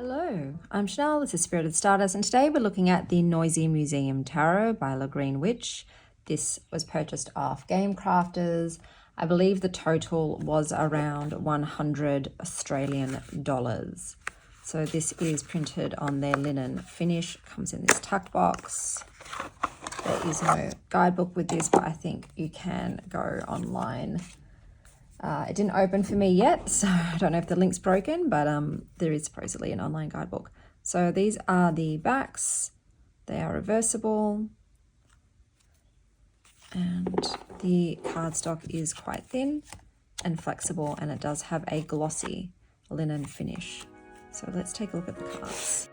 Hello, I'm Chanel, this is Spirited Stardust, and today we're looking at the Noisy Museum Tarot by LAGreenwitch. This was purchased off Game Crafters. I believe the total was around 100 Australian dollars. So this is printed on their linen finish, comes in this tuck box. There is no guidebook with this, but I think you can go online. It didn't open for me yet, so I don't know if the link's broken, but there is supposedly an online guidebook. So these are the backs. They are reversible. And the cardstock is quite thin and flexible, and it does have a glossy linen finish. So let's take a look at the cards.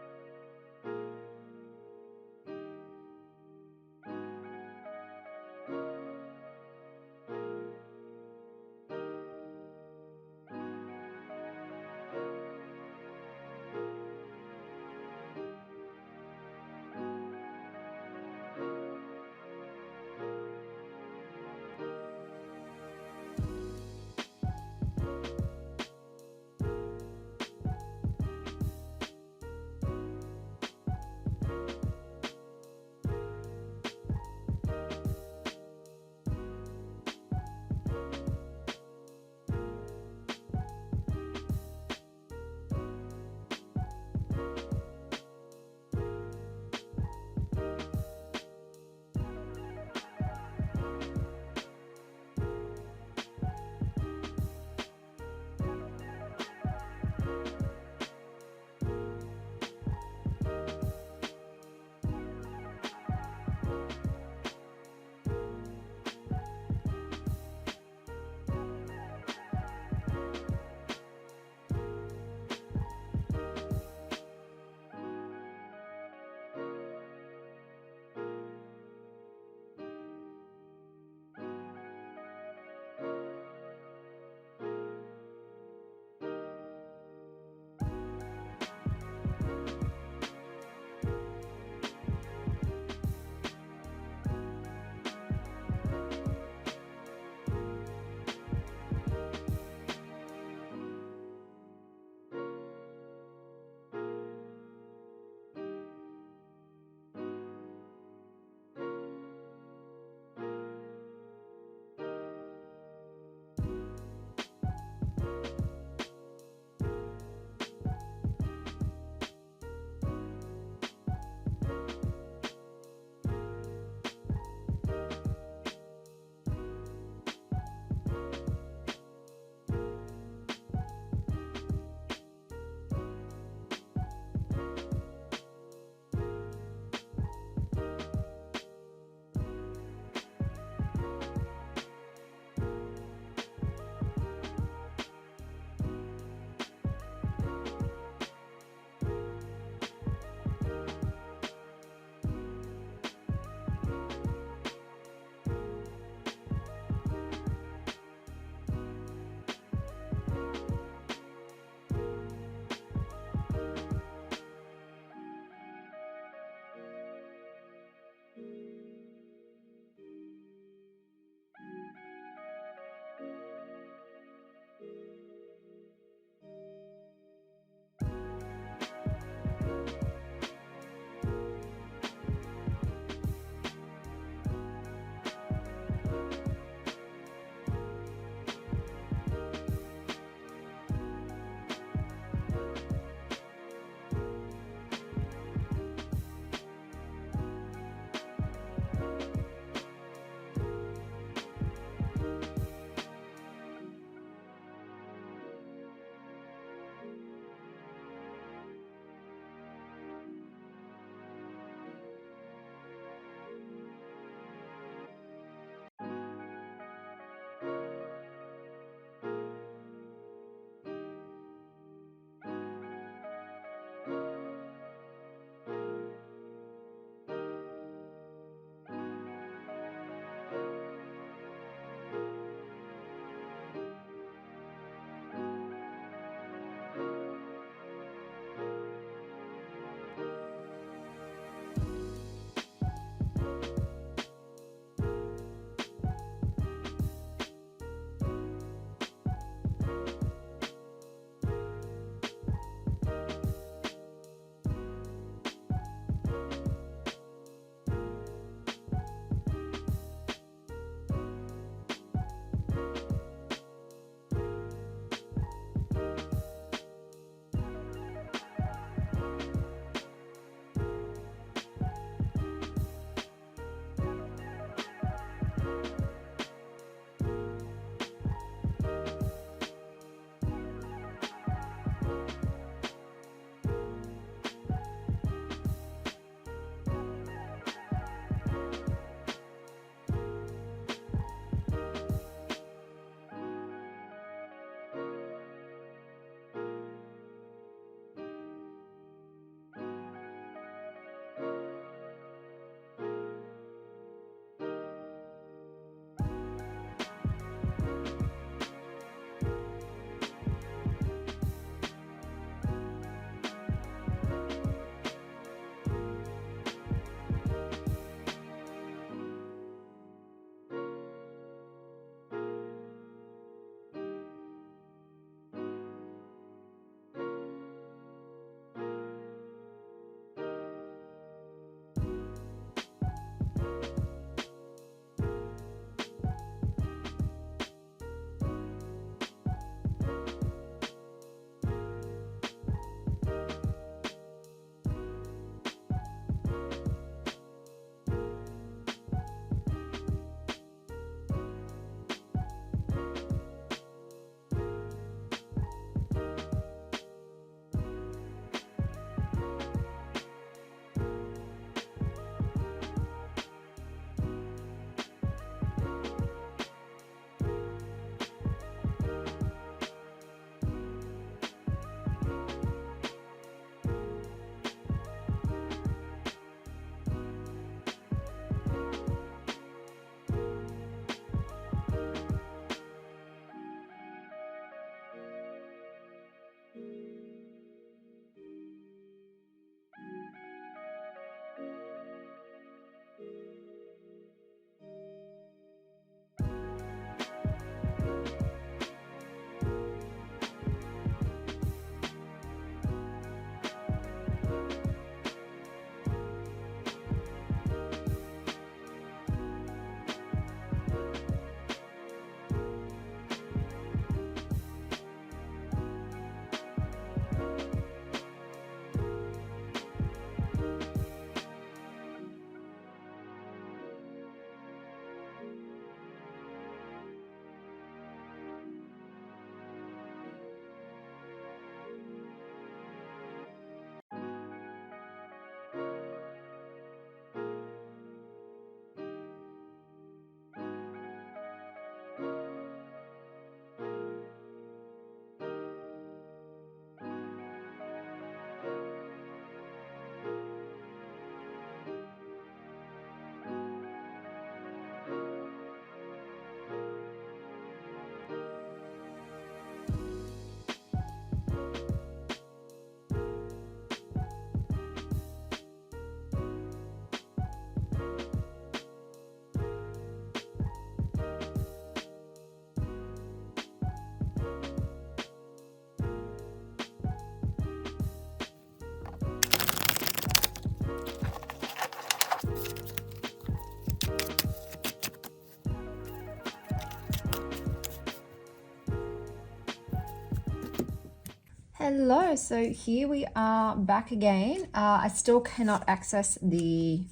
Hello, so here we are back again. I still cannot access the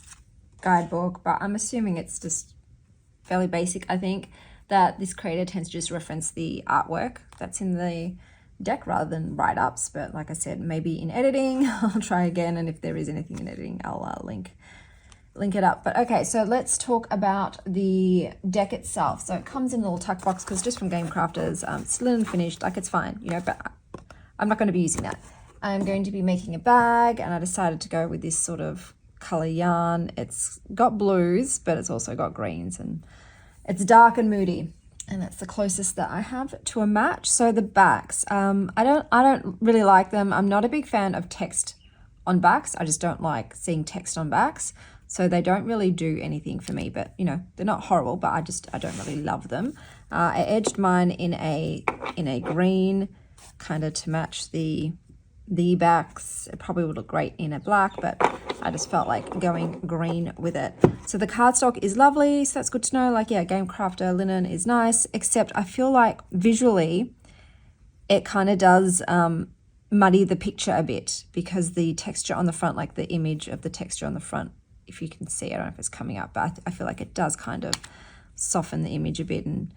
guidebook, but I'm assuming it's just fairly basic. I think that this creator tends to just reference the artwork that's in the deck rather than write-ups, but like I said, maybe in editing I'll try again, and if there is anything in editing I'll link it up. But okay, so let's talk about the deck itself. So it comes in a little tuck box because just from Game Crafters, it's linen finished, like it's fine, you know, but I'm not going to be using that. I'm going to be making a bag, and I decided to go with this sort of color yarn. It's got blues, but it's also got greens, and it's dark and moody, and that's the closest that I have to a match. So the backs, I don't really like them. I'm not a big fan of text on backs. I just don't like seeing text on backs. So they don't really do anything for me, but you know, they're not horrible, but I don't really love them. I edged mine in a green, kind of to match the backs. It probably would look great in a black, but I just felt like going green with it. So the cardstock is lovely, so that's good to know. Like, yeah, Game Crafter linen is nice, except I feel like visually it kind of does muddy the picture a bit, because the texture on the front, like the image of the texture on the front, if you can see, I don't know if it's coming up, but I feel like it does kind of soften the image a bit, and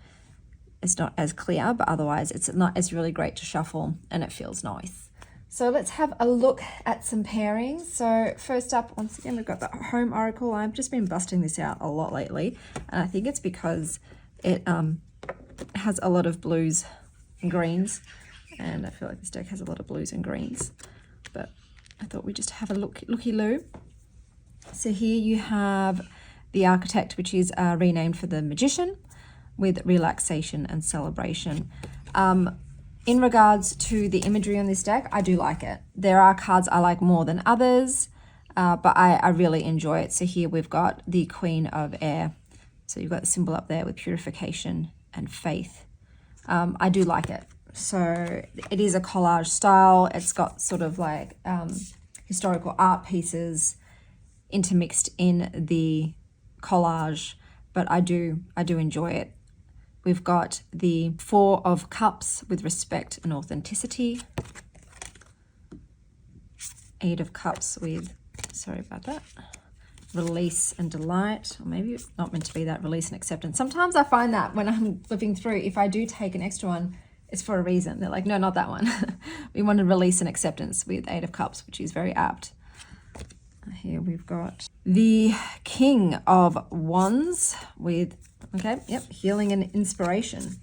it's not as clear, but otherwise it's really great to shuffle and it feels nice. So let's have a look at some pairings. So first up, once again, we've got the Home Oracle. I've just been busting this out a lot lately, and I think it's because it has a lot of blues and greens, and I feel like this deck has a lot of blues and greens, but I thought we'd just have a looky-loo. So here you have the Architect, which is renamed for the Magician, with relaxation and celebration. In regards to the imagery on this deck, I do like it. There are cards I like more than others, but I really enjoy it. So here we've got the Queen of Air. So you've got the symbol up there with purification and faith. I do like it. So it is a collage style. It's got sort of like historical art pieces intermixed in the collage, but I do enjoy it. We've got the Four of Cups with respect and authenticity. Eight of Cups with, sorry about that, release and delight. Or maybe it's not meant to be that, release and acceptance. Sometimes I find that when I'm flipping through, if I do take an extra one, it's for a reason. They're like, no, not that one. We want to release and acceptance with Eight of Cups, which is very apt. Here we've got the King of Wands with, okay, yep, healing and inspiration.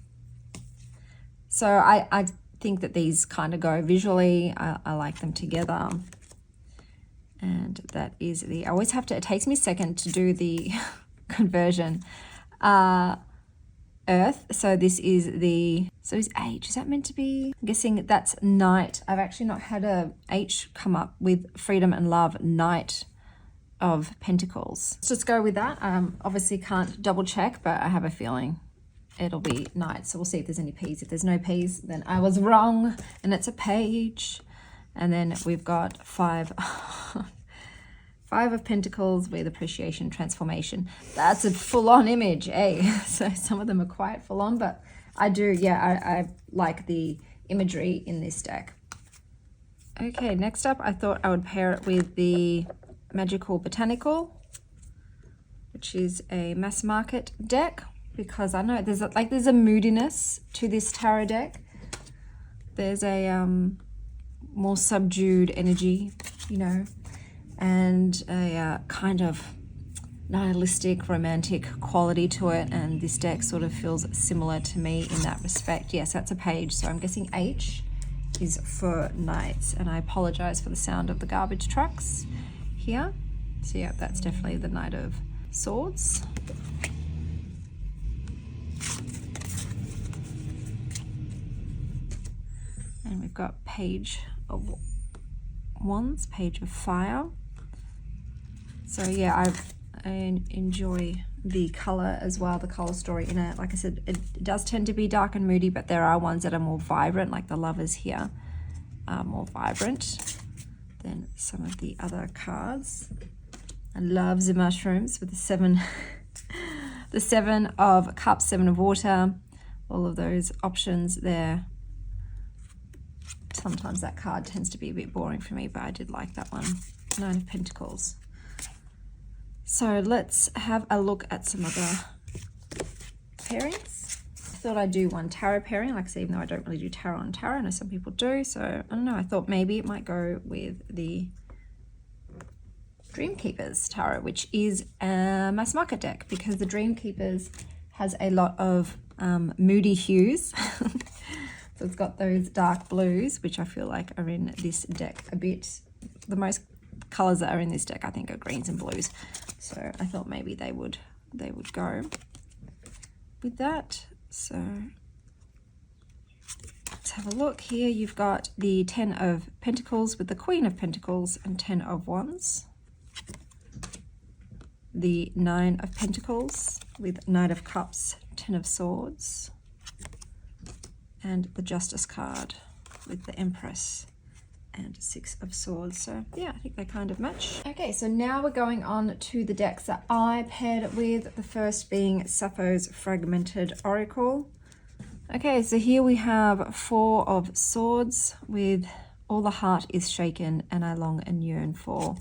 So I think that these kind of go visually. I like them together. And that is the, I always have to, it takes me a second to do the conversion. Earth, so this is the, so is H, is that meant to be, I'm guessing that's Knight. I've actually not had a H come up with freedom and love. Knight of Pentacles. Let's just go with that. Obviously can't double check, but I have a feeling it'll be Knight. So we'll see if there's any P's. If there's no P's, then I was wrong, and it's a page. And then we've got Five of Pentacles with appreciation, transformation. That's a full-on image, eh? So some of them are quite full-on, but I do, yeah, I like the imagery in this deck. Okay, next up, I thought I would pair it with the Magical Botanical, which is a mass market deck, because I know there's a moodiness to this tarot deck. There's a more subdued energy, you know, and a kind of nihilistic, romantic quality to it, and this deck sort of feels similar to me in that respect. Yes, that's a page, so I'm guessing H is for Knights, and I apologize for the sound of the garbage trucks here. So yeah, that's definitely the Knight of Swords. And we've got Page of Wands, Page of Fire. So yeah, I enjoy the color as well, the color story in it. Like I said, it does tend to be dark and moody, but there are ones that are more vibrant, like the Lovers here are more vibrant than some of the other cards. I love the mushrooms with the seven the Seven of Cups, Seven of Water, all of those options there Sometimes that card tends to be a bit boring for me, but I did like that one. 9 of Pentacles. So let's have a look at some other pairings. I thought I'd do one tarot pairing, like I said, even though I don't really do tarot on tarot. I know some people do, so I don't know. I thought maybe it might go with the Dreamkeepers tarot, which is a mass market deck, because the Dreamkeepers has a lot of moody hues. So it's got those dark blues, which I feel like are in this deck a bit. The most colors that are in this deck, I think, are greens and blues. So I thought maybe they would go with that. So let's have a look here. You've got the 10 of Pentacles with the Queen of Pentacles and 10 of Wands. The 9 of Pentacles with Knight of Cups, 10 of Swords. And the Justice card with the Empress and 6 of Swords. So yeah, I think they kind of match. Okay, so now we're going on to the decks that I paired with, the first being Sappho's Fragmented Oracle. Okay, so here we have 4 of Swords with All the Heart is Shaken and I Long and Yearn for.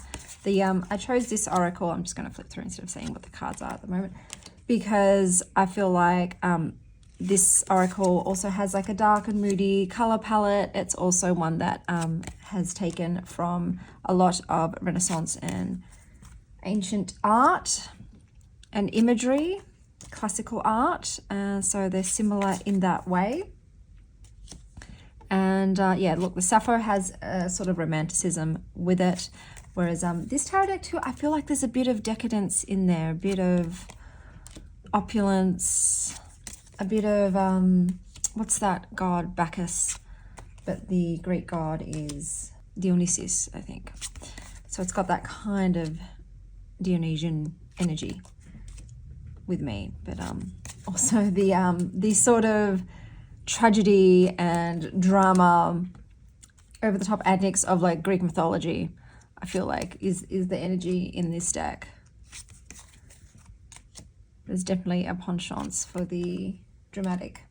I chose this oracle. I'm just going to flip through instead of saying what the cards are at the moment, because I feel like this oracle also has like a dark and moody color palette. It's also one that has taken from a lot of Renaissance and ancient art and imagery, classical art. So they're similar in that way. And yeah, look, the Sappho has a sort of romanticism with it. Whereas this tarot deck too, I feel like there's a bit of decadence in there, a bit of opulence, a bit of, what's that god? Bacchus. But the Greek god is Dionysus, I think. So it's got that kind of Dionysian energy with me. But also the sort of tragedy and drama, over the top antics of like Greek mythology, I feel like is the energy in this deck. There's definitely a penchant for the dramatic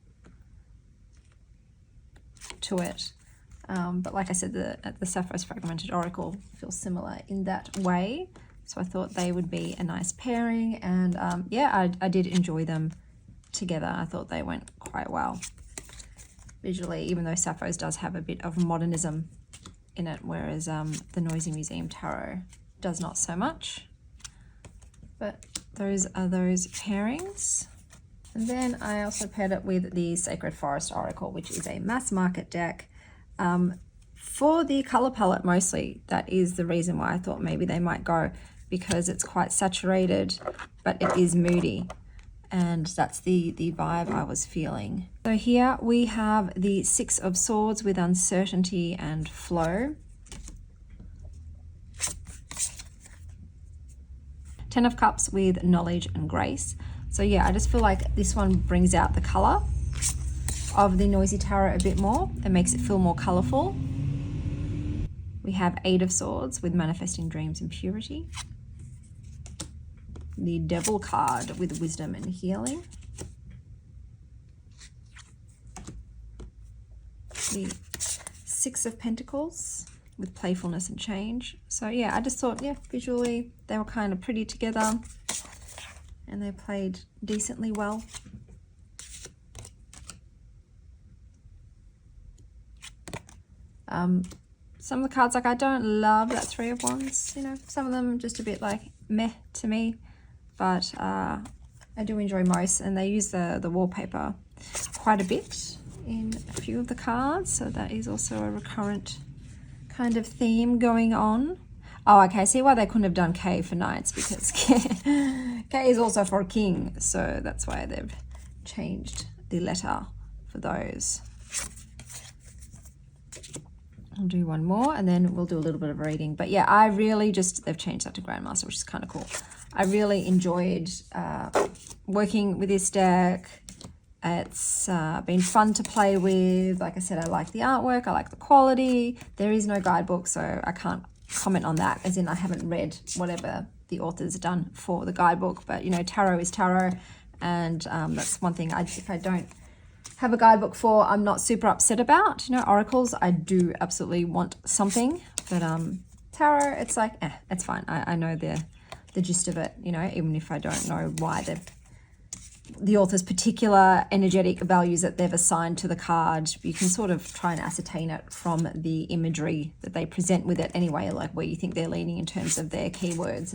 to it. But like I said, the Sappho's Fragmented Oracle feels similar in that way. So I thought they would be a nice pairing. And yeah, I did enjoy them together. I thought they went quite well visually, even though Sappho's does have a bit of modernism in it, whereas the Noisy Museum Tarot does not so much. But those are those pairings. And then I also paired it with the Sacred Forest Oracle, which is a mass market deck. For the color palette mostly, that is the reason why I thought maybe they might go, because it's quite saturated, but it is moody. And that's the vibe I was feeling. So here we have the 6 of Swords with Uncertainty and Flow. 10 of Cups with Knowledge and Grace. So yeah, I just feel like this one brings out the color of the Noisy Tarot a bit more. It makes it feel more colorful. We have 8 of Swords with Manifesting Dreams and Purity. The Devil card with Wisdom and Healing. The 6 of Pentacles with Playfulness and Change. So yeah, I just thought, yeah, visually they were kind of pretty together and they played decently well. Some of the cards, like, I don't love that 3 of Wands, you know, some of them just a bit like meh to me. But I do enjoy most, and they use the wallpaper quite a bit in a few of the cards, so that is also a recurrent kind of theme going on. Oh, okay, I see why they couldn't have done K for Knights, because K is also for King, so that's why they've changed the letter for those. I'll do one more, and then we'll do a little bit of reading. But yeah, I really they've changed that to Grandmaster, which is kind of cool. I really enjoyed working with this deck. It's been fun to play with. Like I said, I like the artwork, I like the quality. There is no guidebook, so I can't comment on that, as in I haven't read whatever the author's done for the guidebook. But, you know, tarot is tarot, and that's one thing. If I don't have a guidebook for I'm not super upset about. You know, oracles, I do absolutely want something, but tarot, it's like, it's fine. I know the gist of it, you know, even if I don't know why the author's particular energetic values that they've assigned to the card. You can sort of try and ascertain it from the imagery that they present with it anyway, like where you think they're leaning in terms of their keywords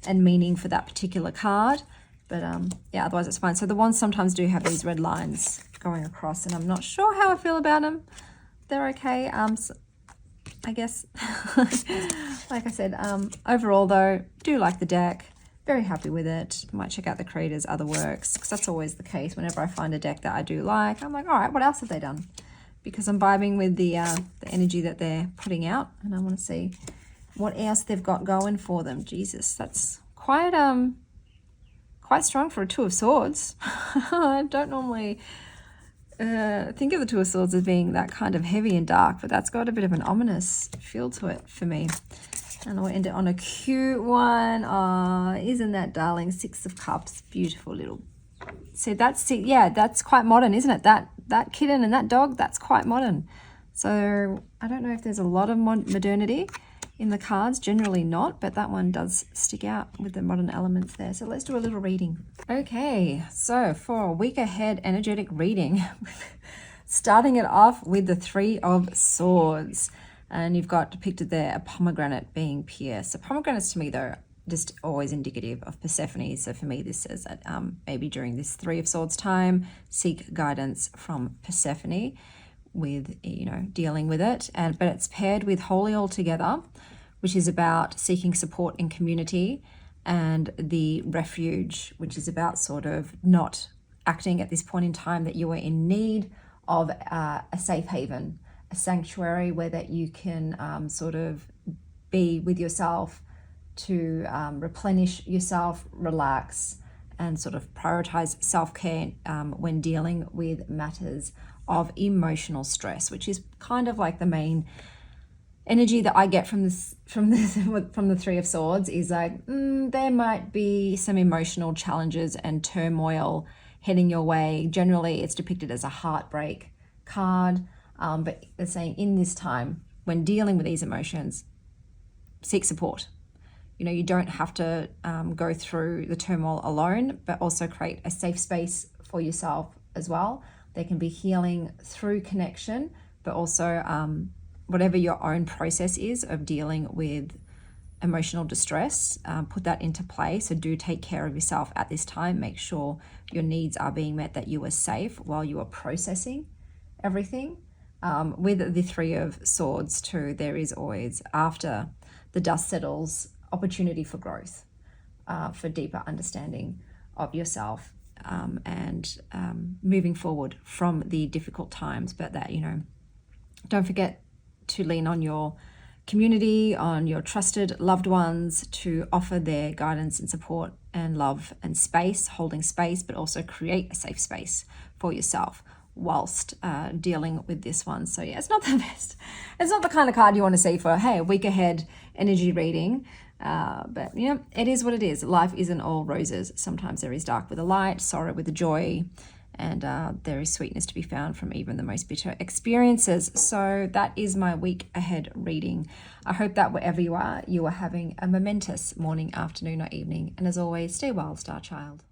and meaning for that particular card. But yeah, otherwise it's fine. So the wands sometimes do have these red lines going across, and I'm not sure how I feel about them. They're okay. So I guess, like I said, overall though, do like the deck. Very happy with it. Might check out the creator's other works, because that's always the case. Whenever I find a deck that I do like, I'm like, all right, what else have they done? Because I'm vibing with the energy that they're putting out, and I want to see what else they've got going for them. Jesus, that's quite strong for a Two of Swords. I don't normally think of the Two of Swords as being that kind of heavy and dark, but that's got a bit of an ominous feel to it for me. And I'll end it on a cute one. Oh, isn't that darling? Six of Cups, beautiful little. So that's, yeah, that's quite modern, isn't it? That kitten and that dog, that's quite modern. So I don't know if there's a lot of modernity in the cards, generally not, but that one does stick out with the modern elements there. So let's do a little reading. Okay, so for a week ahead energetic reading, starting it off with the Three of Swords. And you've got depicted there a pomegranate being pierced. So pomegranates to me, though, just always indicative of Persephone. So for me, this says that maybe during this Three of Swords time, seek guidance from Persephone with, you know, dealing with it. But it's paired with Holy Altogether, which is about seeking support in community, and the Refuge, which is about sort of not acting at this point in time that you are in need of a safe haven, a sanctuary where that you can sort of be with yourself to replenish yourself, relax, and sort of prioritize self-care when dealing with matters of emotional stress, which is kind of like the main energy that I get from the Three of Swords is like, there might be some emotional challenges and turmoil heading your way. Generally, it's depicted as a heartbreak card. But they're saying in this time, when dealing with these emotions, seek support. You know, you don't have to go through the turmoil alone, but also create a safe space for yourself as well. There can be healing through connection, but also whatever your own process is of dealing with emotional distress, put that into play. So do take care of yourself at this time. Make sure your needs are being met, that you are safe while you are processing everything. With the Three of Swords too, there is always, after the dust settles, opportunity for growth, for deeper understanding of yourself, and moving forward from the difficult times. But that, you know, don't forget to lean on your community, on your trusted loved ones to offer their guidance and support and love and space, holding space, but also create a safe space for yourself whilst dealing with this one. So yeah, it's not the best. It's not the kind of card you want to see for, hey, a week ahead energy reading. But you know, it is what it is. Life isn't all roses. Sometimes there is dark with the light, sorrow with the joy, and there is sweetness to be found from even the most bitter experiences. So that is my week ahead reading. I hope that wherever you are having a momentous morning, afternoon, or evening. And as always, stay wild, star child.